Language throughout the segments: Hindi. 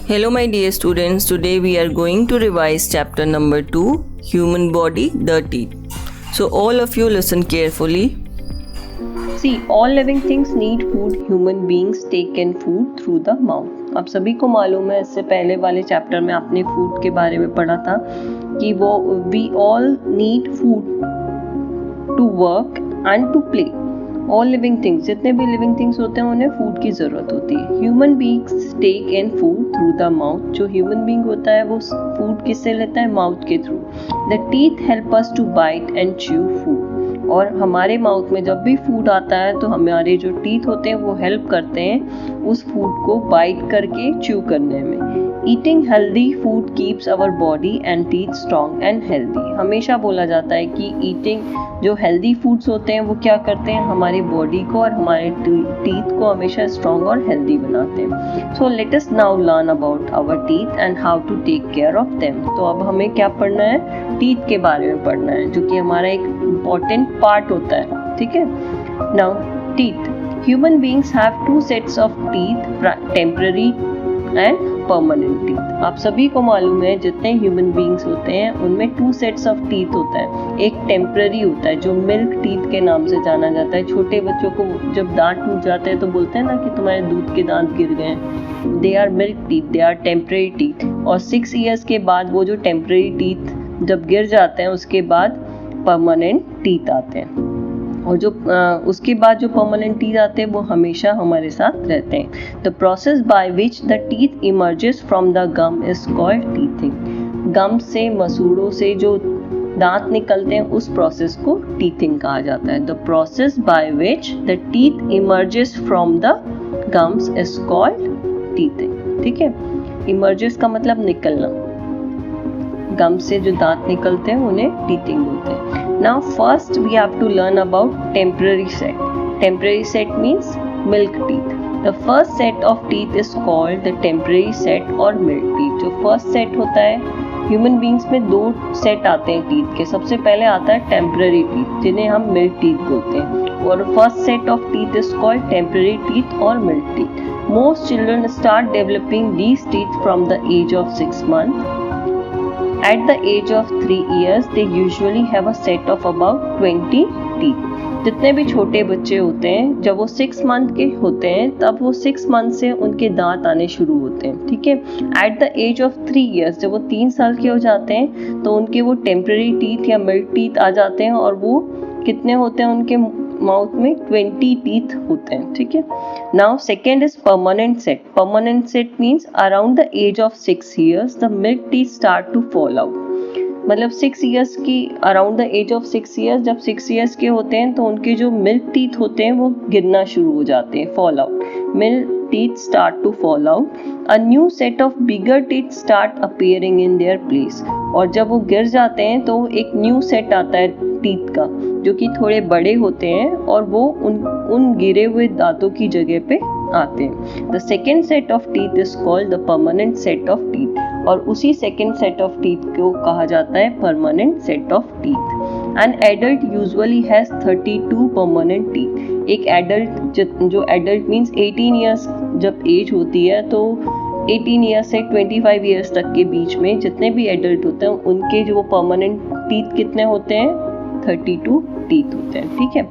Hello my dear students, today we are going to revise chapter number 2, Human Body, the Teeth. So all of you listen carefully. See, all living things need food. Human beings take in food through the mouth. आप सभी को मालूम है, इससे पहले वाले चैप्टर में आपने फूड के बारे में पढ़ा था कि वो we all need food to work and to play. All living things, जितने भी लिविंग थिंग्स होते हैं उन्हें फूड की ज़रूरत होती है. Human beings take in food through the mouth. जो ह्यूमन बींग होता है वो फूड किससे लेता है? माउथ के through. The teeth help us to bite and chew food. और हमारे माउथ में जब भी फूड आता है तो हमारे जो टीथ होते हैं वो हेल्प करते हैं उस फूड को बाइट करके च्यू करने में. Eating healthy food keeps our body and teeth strong and healthy. हमेशा बोला जाता है कि ईटिंग जो हेल्दी फूड्स होते हैं वो क्या करते हैं? हमारे बॉडी को और हमारे टीथ को हमेशा स्ट्रॉन्ग और हेल्दी बनाते हैं. So let us now learn about our teeth and how to take care of them. तो अब हमें क्या पढ़ना है? टीथ के बारे में पढ़ना है, जो कि हमारा एक इम्पॉर्टेंट पार्ट होता है. ठीक है. Now teeth. Human beings have two sets of teeth, temporary and permanent teeth. आप सभी को मालूम है जितने ह्यूमन बींग्स होते हैं उनमें 2 सेट्स ऑफ टीथ होता है. एक टेम्पररी होता है जो मिल्क टीथ के नाम से जाना जाता है. छोटे बच्चों को जब दांत टूट जाते हैं तो बोलते हैं ना कि तुम्हारे दूध के दांत गिर गए. They are milk teeth, they are temporary teeth. और 6 ईयर्स के बाद वो जो टेम्पररी टीथ जब गिर जाते हैं उसके बाद परमानेंट टीथ आते हैं. और जो उसके बाद जो परमानेंट टीथ आते हैं वो हमेशा हमारे साथ रहते हैं. The process by which the teeth emerges from the gum is called teething. Gum से, मसूड़ों से जो दांत निकलते हैं उस प्रोसेस को टीथिंग कहा जाता है. The process by which the teeth emerges from the gums is called teething. ठीक है. इमर्जेस का मतलब निकलना. गम से जो दांत निकलते हैं उन्हें टीथिंग बोलते हैं. Now first we have to learn about temporary set. Temporary set means milk teeth. The first set of teeth is called the temporary set or milk teeth. जो first set होता है, ह्यूमन बींग्स में 2 सेट आते हैं टीथ के. सबसे पहले आता है टेम्पररी टीथ जिन्हें हम मिल्क टीथ बोलते हैं. और first set of teeth is called temporary teeth और milk teeth. Most children start developing these teeth from the age of 6 months. At the age of 3 years, they usually have a set of about 20 teeth. जितने भी छोटे बच्चे होते हैं जब वो 6 मंथ के होते हैं तब वो 6 मंथ से उनके दांत आने शुरू होते हैं. ठीक है. At the age of 3 years, जब वो 3 साल के हो जाते हैं तो उनके वो टेम्पररी टीथ या मिल्क टीथ आ जाते हैं. और वो कितने होते हैं उनके माउथ में? 20 टीथ होते हैं. ठीक है. Now second is permanent set. Permanent set means around the age of 6 years the milk teeth start to fall out. मतलब 6 ईयर्स की, around the age of 6 years, जब 6 years के होते हैं तो उनके जो मिल्क टीथ होते हैं वो गिरना शुरू हो जाते हैं, fall out. Milk teeth start to fall out. A new set of bigger teeth start appearing in their place. और जब वो गिर जाते हैं तो एक न्यू सेट आता है टीथ का जो कि थोड़े बड़े होते हैं और वो उन गिरे हुए दांतों की जगह पे आते हैं. The second set of teeth is called the permanent set of teeth. और उसी सेकेंड सेट ऑफ टीथ को कहा जाता है permanent set of teeth. An adult usually has 32 permanent teeth. एक एडल्ट, जो एडल्ट मीन्स 18 ईयर्स जब एज होती है तो 18 ईयर्स से 25 ईयर्स तक के बीच में जितने भी एडल्ट होते हैं उनके जो परमानेंट टीथ कितने होते हैं? 32 टीथ होते हैं. ठीक है.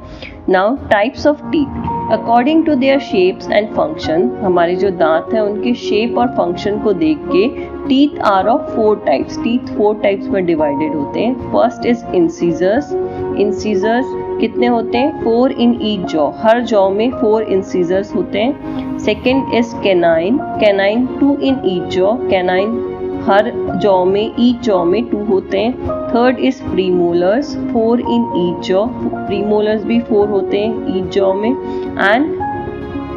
Now types of teeth according to their shapes and function. हमारे जो दांत हैं उनके शेप और फंक्शन को देख के teeth are of 4 types. Teeth 4 types में डिवाइडेड होते हैं. First is incisors. इंसीजर्स कितने होते हैं? 4 in each jaw. Her jaw में 4 इंसीजर्स होते हैं. Second is canine. Canine 2 in each jaw. Canine her jaw में, ईच जॉ में 2 होते हैं. Third is premolars. 4 in each jaw. Premolars भी 4 होते हैं ईच जॉ में. And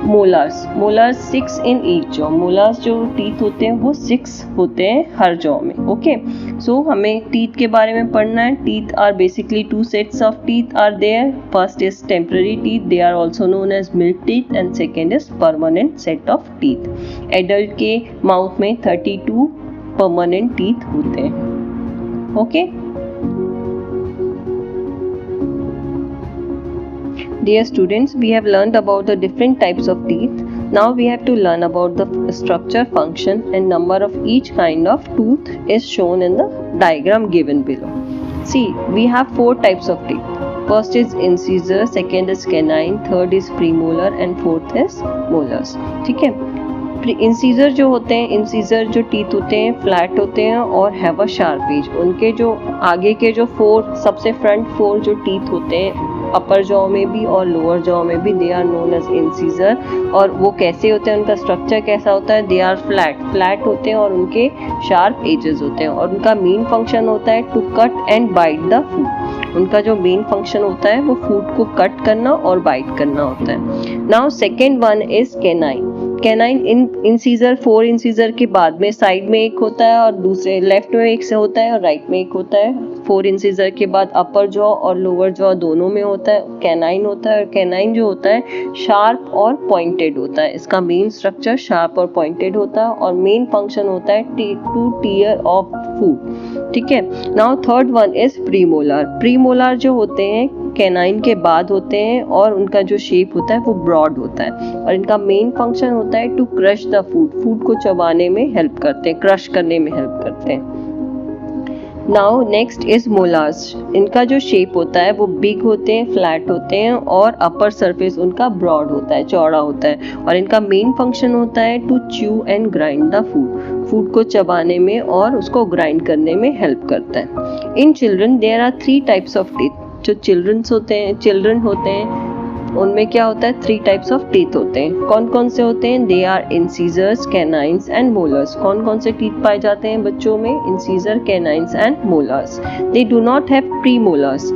molars. Molars 6 in each jaw. Molars जो टीथ होते हैं वो 6 होते हैं हर जॉ में. ओके. सो हमें टीथ के बारे में पढ़ना है. Teeth are basically 2 sets of teeth are there. First is temporary teeth, they are also known as milk teeth. And second is permanent set of teeth. Adult के माउथ में 32 परमानेंट टीथ होते हैं. Okay. Dear students, we have learned about the different types of teeth. Now we have to learn about the structure, function and number of each kind of tooth is shown in the diagram given below. See, we have 4 types of teeth. First is incisor, second is canine, third is premolar and fourth is molars. ठीक है. इंसीजर जो होते हैं, इंसीजर जो टीथ होते हैं फ्लैट होते हैं और हैव अ शार्प एज. उनके जो आगे के जो 4 सबसे फ्रंट 4 जो टीथ होते हैं अपर जॉ में भी और लोअर जॉ में भी, they are known as incisor. और वो कैसे होते हैं, उनका स्ट्रक्चर कैसा होता है, दे आर फ्लैट होते हैं और उनके शार्प एजेस होते हैं. और उनका मेन फंक्शन होता है to cut and bite the food. उनका जो मेन फंक्शन होता है वो फूड को कट करना और बाइट करना होता है. Now second one is canine. Canine incisor 4 incisor के बाद में साइड में एक होता है और दूसरे लेफ्ट में एक से होता है और राइट में एक होता है. 4 इंसीजर के बाद अपर जॉ और लोअर जॉ दोनों में होता है कैनाइन होता है. और कैनाइन जो होता है शार्प और पॉइंटेड होता है. इसका मेन स्ट्रक्चर शार्प और पॉइंटेड होता है और मेन फंक्शन होता है टू टीयर ऑफ फूड. ठीक है. Now third one is premolar. Premolar जो होते हैं कैनाइन के बाद होते हैं और उनका जो शेप होता है वो ब्रॉड होता है और इनका मेन फंक्शन होता है टू क्रश द फूड को चबाने में हेल्प करते हैं, क्रश करने में हेल्प करते हैं. Now next is molars. इनका जो शेप होता है वो बिग होते हैं, फ्लैट होते हैं और अपर सरफेस उनका ब्रॉड होता है, चौड़ा होता है. और इनका मेन फंक्शन होता है to chew and grind the food को चबाने में और उसको ग्राइंड करने में हेल्प करता है. In children there are 3 types of teeth. जो चिल्ड्रन होते हैं उनमें क्या होता है 3 टाइप्स ऑफ टीथ होते हैं. कौन कौन से होते हैं, they are incisors, canines and molars. कौन कौन से टीथ पाए जाते हैं बच्चों में, incisor, canines and molars. They do not have premolars.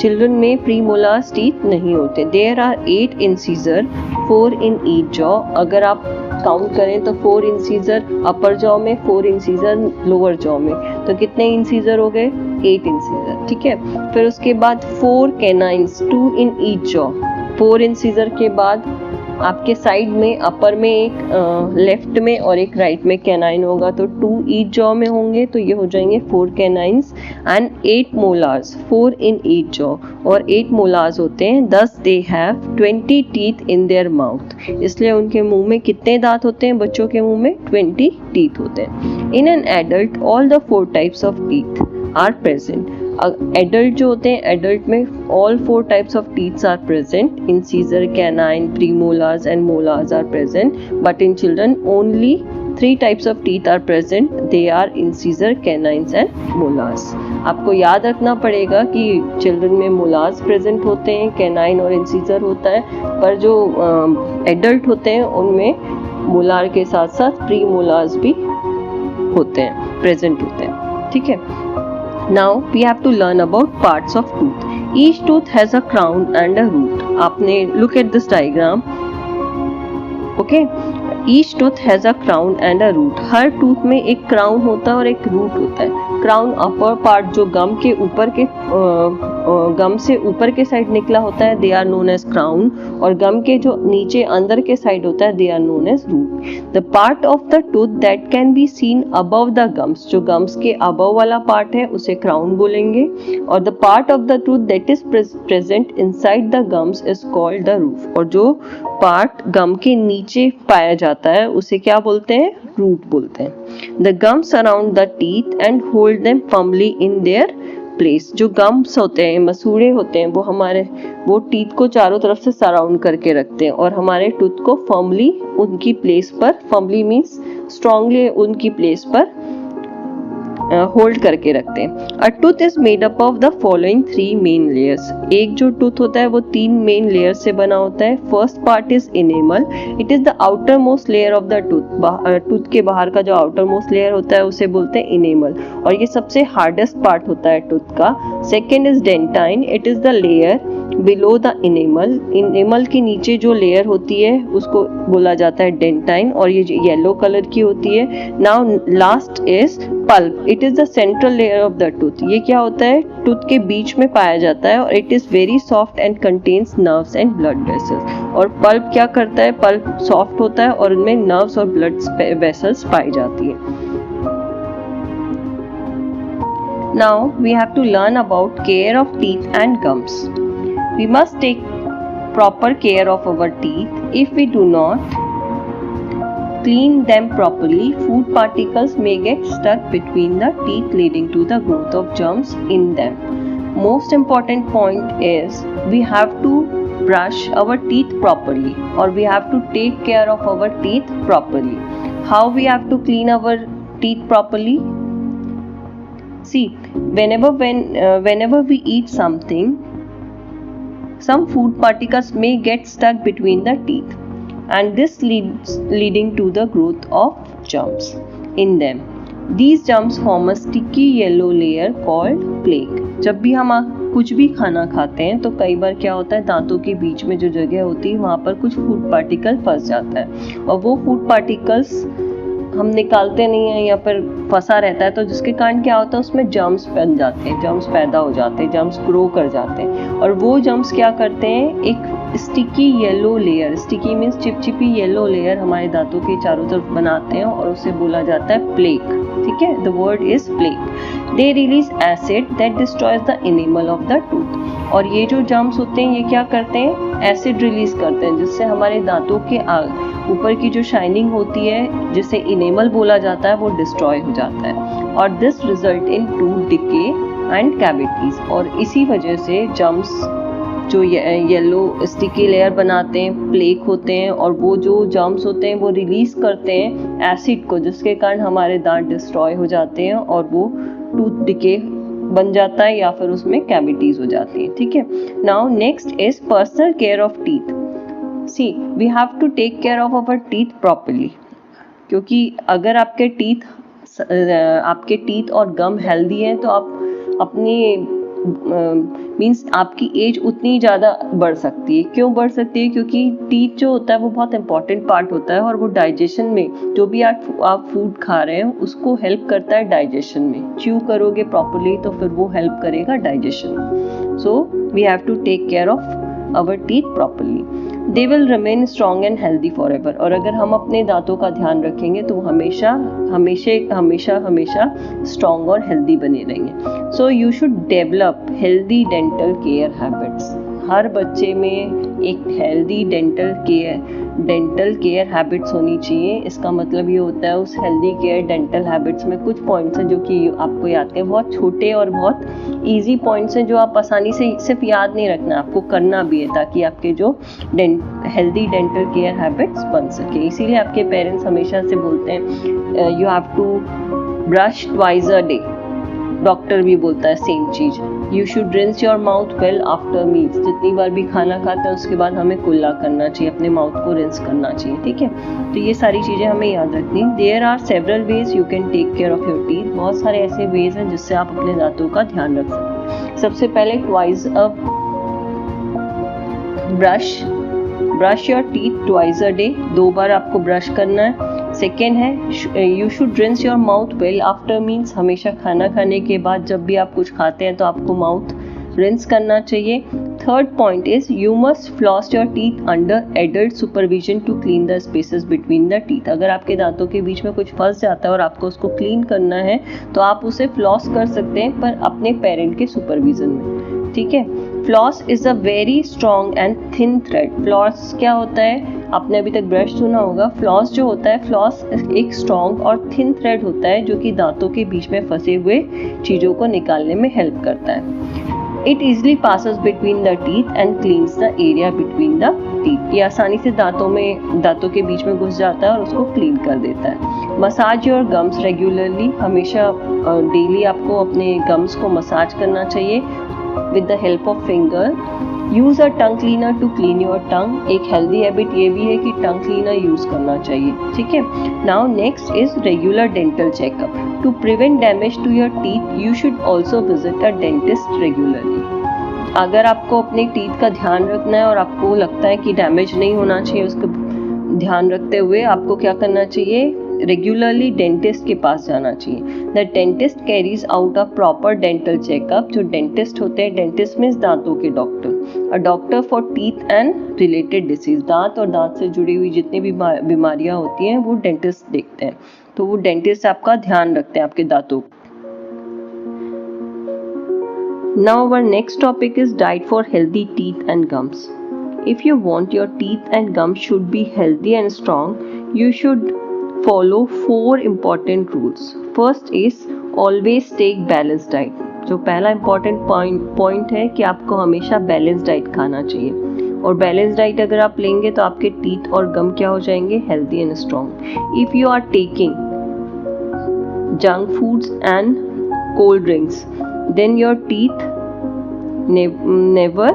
Children में प्रीमोलर्स टीथ नहीं होते. There are 8 incisor, 4 in each jaw. अगर आप काउंट करें तो 4 इंसीजर अपर जॉ में, 4 इंसीजर लोअर जॉ में, तो कितने इंसीजर हो गए, 8 इंसीजर. ठीक है. फिर उसके बाद 4 कैनाइन्स, 2 इन ईच जॉ. 4 इंसीजर के बाद आपके साइड में अपर में एक लेफ्ट में और एक राइट में कैनाइन होगा तो 2 ईच जॉ में होंगे तो ये हो जाएंगे 4 canines. And 8 molars, 4 in each jaw. और 8 मोलार्स होते हैं. Thus they have 20 teeth in their mouth. इसलिए उनके मुंह में कितने दांत होते हैं, बच्चों के मुंह में 20 टीथ होते हैं. In an adult all the 4 types of teeth are present. Adult जो होते हैं, एडल्ट में all 4 types of teeths are present. Incisor, canine, premolars and molars are present. But in children only 3 types of teeth are present. They are incisor, canines and molars. आपको याद रखना पड़ेगा कि चिल्ड्रन में मोलार्स प्रेजेंट होते हैं, कैनाइन और इंसीजर होता है, पर जो एडल्ट होते हैं उनमें मोलार के साथ साथ प्रीमोलार्स भी होते हैं, प्रेजेंट होते हैं. ठीक है. Now we have to learn about parts of tooth. Each tooth has a crown and a root. आपने look at this diagram. Okay. Each tooth has a crown and a root. Her tooth में एक क्राउन होता है और एक रूट होता है. क्राउन अपर पार्ट जो गम के ऊपर के गम से ऊपर के साइड निकला होता है, they are known as crown. और गम के जो नीचे अंदर के साइड होता है, they are known as root. The part of the tooth that can be seen above the gums, जो गम्स के अबव वाला पार्ट है उसे क्राउन बोलेंगे. और the part of the tooth that is present inside the gums is called the roof. और जो पार्ट गम के नीचे पाया जाता है उसे क्या बोलते हैं, रूट बोलते हैं. The gums surround the teeth and hold them firmly in their place. जो gums होते हैं, मसूड़े होते हैं, वो टीथ को चारों तरफ से सराउंड करके रखते हैं और हमारे टूथ को फर्मली उनकी प्लेस पर, फर्मली मीन्स स्ट्रांगली उनकी प्लेस पर होल्ड करके रखते हैं. अ tooth is made up of the following 3 main layers. एक जो टूथ होता है वो 3 मेन लेयर से बना होता है. First part is enamel. It is the outer most layer of the tooth. Tooth के बाहर का जो आउटर मोस्ट लेयर होता है उसे बोलते हैं इनेमल और ये सबसे हार्डेस्ट पार्ट होता है टूथ का. Second is dentine. It is the layer below the enamel. Enamel के नीचे जो लेयर होती है उसको बोला जाता है डेंटाइन और ये येलो कलर की होती है. Now last is pulp. It is the central layer of the tooth. ये क्या होता है, टूथ के बीच में पाया जाता है और it is very soft and contains nerves and blood vessels. और पल्प क्या करता है, पल्प सॉफ्ट होता है और उनमें नर्व्स और ब्लड वेसल्स पाई जाती है. Now we have to learn about care of teeth and gums. We must take proper care of our teeth. If we do not, clean them properly, food particles may get stuck between the teeth, leading to the growth of germs in them. Most important point is we have to brush our teeth properly, or we have to take care of our teeth properly. How we have to clean our teeth properly? See, whenever we eat something, some food particles may get stuck between the teeth, and this leading to the growth of germs in them. These germs form a sticky yellow layer called plaque. जब भी हम कुछ भी खाना खाते हैं तो कई बार क्या होता है, दांतों के बीच में जो जगह होती है वहाँ पर कुछ फूड पार्टिकल फंस जाता है, और वो फूड पार्टिकल्स हम निकालते नहीं हैं या फिर फंसा रहता है, तो जिसके कारण क्या होता है, उसमें जर्म्स बन जाते हैं, जर्म्स पैदा हो जाते हैं, जर्म्स ग्रो कर जाते हैं, और वो जर्म्स क्या करते हैं, एक sticky yellow layer, sticky means चिपचिपी येलो लेयर हमारे दांतों के चारों तरफ बनाते हैं, और उसे बोला जाता है प्लेक. ठीक है, the word is plaque. They release acid that destroys the animal of the tooth. और ये जो जर्म्स होते हैं ये क्या करते हैं, एसिड रिलीज करते हैं, जिससे हमारे दांतों के ऊपर की जो शाइनिंग होती है, जिसे इनेमल बोला जाता है, वो डिस्ट्रॉय हो जाता है, और this result in tooth decay and cavities. और इसी वजह से जर्म्स जो येलो स्टिकी लेयर बनाते हैं, प्लेक होते हैं, और वो जो जर्म्स होते हैं वो रिलीज करते हैं एसिड को, जिसके कारण हमारे दांत डिस्ट्रॉय हो जाते हैं और वो टूथ डिके बन जाता है या फिर उसमें कैविटीज हो जाती है. ठीक है, now next is personal care of teeth. See, we have to take care of our teeth properly, क्योंकि अगर आपके टीथ और गम हेल्दी हैं तो आप अपनी मीन्स आपकी एज उतनी ज़्यादा बढ़ सकती है. क्यों बढ़ सकती है? क्योंकि टीथ जो होता है वो बहुत इंपॉर्टेंट पार्ट होता है, और वो डाइजेशन में जो भी आप फूड खा रहे हैं उसको हेल्प करता है डाइजेशन में. च्यू करोगे प्रॉपरली तो फिर वो हेल्प करेगा डाइजेशन में. So we have to take care of our teeth properly. They will remain strong and healthy forever. और अगर हम अपने दांतों का ध्यान रखेंगे तो हमेशा strong और healthy बने रहेंगे. So you should develop healthy dental care habits. हर बच्चे में एक हेल्दी डेंटल केयर हैबिट्स होनी चाहिए. इसका मतलब ये होता है उस हेल्दी केयर डेंटल हैबिट्स में कुछ पॉइंट्स हैं जो कि आपको याद करें. बहुत छोटे और बहुत इजी पॉइंट्स हैं जो आप आसानी से सिर्फ याद नहीं रखना, आपको करना भी है, ताकि आपके जो हेल्दी डेंटल केयर हैबिट्स बन सके. इसीलिए आपके पेरेंट्स हमेशा से बोलते हैं you have to brush twice a day. Doctor भी बोलता है सेम चीज. You should rinse your mouth well after meals. जितनी बार भी खाना खाते हैं उसके बाद हमें कुल्ला करना चाहिए, अपने माउथ को रिंस करना चाहिए. ठीक है, तो ये सारी चीज़ें हमें याद रखनी. There are several ways you can take care of your teeth. बहुत सारे ऐसे वेज हैं जिससे आप अपने दांतों का ध्यान रख सकते हैं. सबसे पहले twice a brush your teeth twice a day. 2 बार आपको ब्रश करना है. सेकेंड है you should rinse your mouth well after meals. हमेशा खाना खाने के बाद जब भी आप कुछ खाते हैं तो आपको माउथ रिंस करना चाहिए. Third point is you must floss your teeth under adult supervision to clean the spaces between the teeth. अगर आपके दांतों के बीच में कुछ फंस जाता है और आपको उसको क्लीन करना है तो आप उसे फ्लॉस कर सकते हैं, पर अपने पेरेंट के सुपरविजन में. ठीक है, floss is a very strong and thin thread. Floss क्या होता है, आपने अभी तक ब्रश सुना होगा. फ्लॉस जो होता है, फ्लॉस एक स्ट्रॉन्ग और थिन थ्रेड होता है जो कि दांतों के बीच में फंसे हुए चीज़ों को निकालने में हेल्प करता है. It easily passes between the teeth and cleans the area between the teeth. ये आसानी से दांतों के बीच में घुस जाता है और उसको क्लीन कर देता है. Massage your gums regularly. हमेशा डेली आपको अपने गम्स को मसाज करना चाहिए with the help of finger. Use a tongue cleaner to clean your tongue. एक healthy habit ये भी है कि tongue cleaner use करना चाहिए. ठीक है, now next is regular dental checkup. To prevent damage to your teeth, you should also visit a dentist regularly. अगर आपको अपने टीथ का ध्यान रखना है और आपको लगता है कि डैमेज नहीं होना चाहिए, उसका ध्यान रखते हुए आपको क्या करना चाहिए, रेगुलरली डेंटिस्ट के पास जाना चाहिए. The dentist carries out a proper dental checkup. जो डेंटिस्ट होते हैं, डेंटिस्ट मीन्स दांतों के doctor. A doctor for teeth and related disease. दांत और दांत से जुड़ी हुई जितनी भी बीमारियां होती हैं वो डेंटिस्ट देखते हैं. तो वो डेंटिस्ट आपका ध्यान रखते हैं आपके दांतों. Now our next topic is diet for healthy teeth and gums. If you want your teeth and gums should be healthy and strong, you should follow 4 important rules. First is always take balanced diet. जो पहला important point है कि आपको हमेशा balanced diet खाना चाहिए, और बैलेंस डाइट अगर आप लेंगे तो आपके टीथ और गम क्या हो जाएंगे, healthy and strong. If you are taking junk foods and cold drinks then your teeth never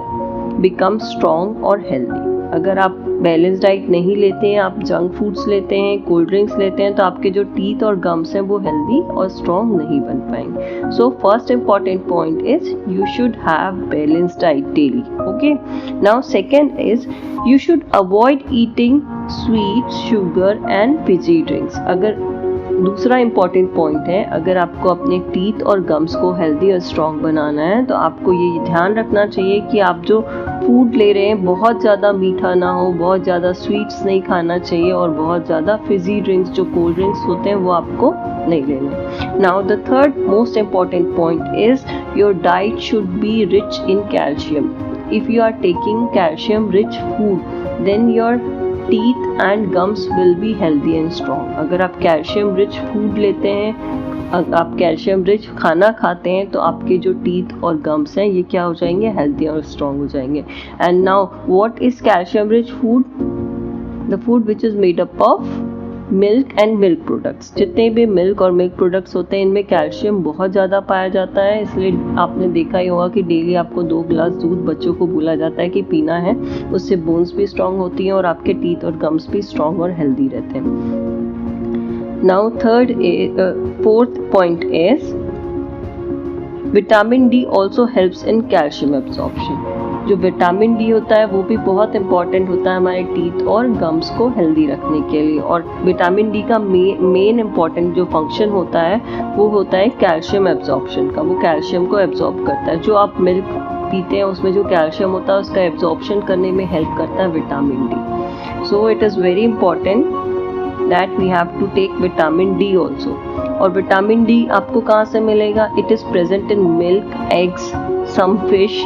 become strong और हेल्दी. अगर आप बैलेंस डाइट नहीं लेते हैं, आप जंक फूड्स लेते हैं, कोल्ड ड्रिंक्स लेते हैं, तो आपके जो टीथ और गम्स हैं वो हेल्दी और स्ट्रॉन्ग नहीं बन पाएंगे. So first important point is you should have balance diet daily. Okay, now second is you should avoid eating sweet, sugar and Fiji drinks. अगर दूसरा इम्पॉर्टेंट पॉइंट है, अगर आपको अपने टीथ और गम्स को हेल्दी और स्ट्रॉन्ग बनाना है तो आपको ये ध्यान रखना चाहिए कि आप जो फूड ले रहे हैं बहुत ज़्यादा मीठा ना हो, बहुत ज़्यादा स्वीट्स नहीं खाना चाहिए, और बहुत ज़्यादा फिजी ड्रिंक्स जो कोल्ड ड्रिंक्स होते हैं वो आपको नहीं लेने. Now the third most important point is your diet should be rich in calcium. If you are taking calcium rich food then your teeth and gums will be healthy and strong. अगर आप कैल्शियम रिच फूड लेते हैं, आप कैल्शियम रिच खाना खाते हैं, तो आपके जो टीथ और गम्स हैं ये क्या हो जाएंगे, हेल्दी और स्ट्रॉन्ग हो जाएंगे. And now what is calcium rich food? The food which is made up of milk and milk products. जितने भी मिल्क और मिल्क प्रोडक्ट्स होते हैं इनमें कैल्शियम बहुत ज़्यादा पाया जाता है, इसलिए आपने देखा ही होगा कि डेली आपको 2 गिलास दूध बच्चों को बोला जाता है कि पीना है. उससे बोन्स भी स्ट्रॉन्ग होती हैं और आपके टीथ और गम्स भी स्ट्रॉन्ग और हेल्दी रहते हैं. Now fourth point is vitamin D also helps in calcium absorption. जो विटामिन डी होता है वो भी बहुत इंपॉर्टेंट होता है हमारे टीथ और गम्स को हेल्दी रखने के लिए. और विटामिन डी का मेन इंपॉर्टेंट जो फंक्शन होता है वो होता है कैल्शियम एब्जॉर्प्शन का. वो कैल्शियम को एब्जॉर्ब करता है. जो आप मिल्क पीते हैं उसमें जो कैल्शियम होता है उसका एब्जॉर्प्शन करने में हेल्प करता है vitamin D. So it is very important that we have to take vitamin D also. और विटामिन डी आपको कहाँ से मिलेगा? It is present in milk, eggs, some fish.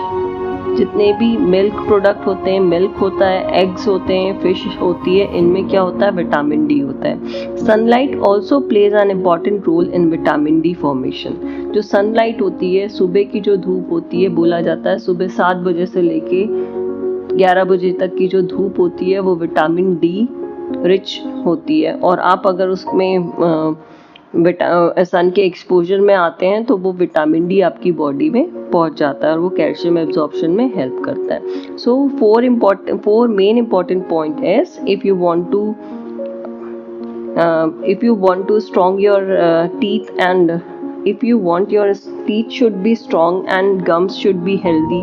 जितने भी मिल्क प्रोडक्ट होते हैं, मिल्क होता है, एग्स होते हैं, फिश होती है, इनमें क्या होता है, विटामिन डी होता है. Sunlight also plays an important role in vitamin D formation. जो सनलाइट होती है, सुबह की जो धूप होती है, बोला जाता है सुबह 7 बजे से लेके 11 बजे तक की जो धूप होती है वो विटामिन डी रिच होती है. और आप अगर उसमें सन के एक्सपोजर में आते हैं तो वो विटामिन डी आपकी बॉडी में पहुंच जाता है और वो कैल्शियम एब्जॉर्प्शन में हेल्प करता है. So 4 main important point is if you want to strong your teeth and if you want your teeth should be strong and gums should be healthy,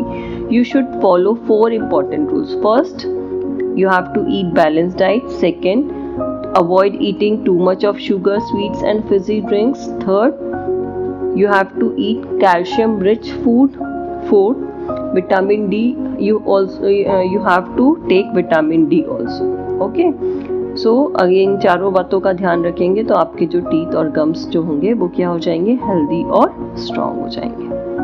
you should follow 4 important rules. First, you have to eat balanced diet. Second, avoid eating too much of sugar, sweets and fizzy drinks. Third, you have to eat calcium rich food. Fourth, vitamin D, you have to take vitamin D also. Okay, so again चारों बातों का ध्यान रखेंगे तो आपके जो टीथ और गम्स जो होंगे वो क्या हो जाएंगे, हेल्दी और स्ट्रॉन्ग हो जाएंगे.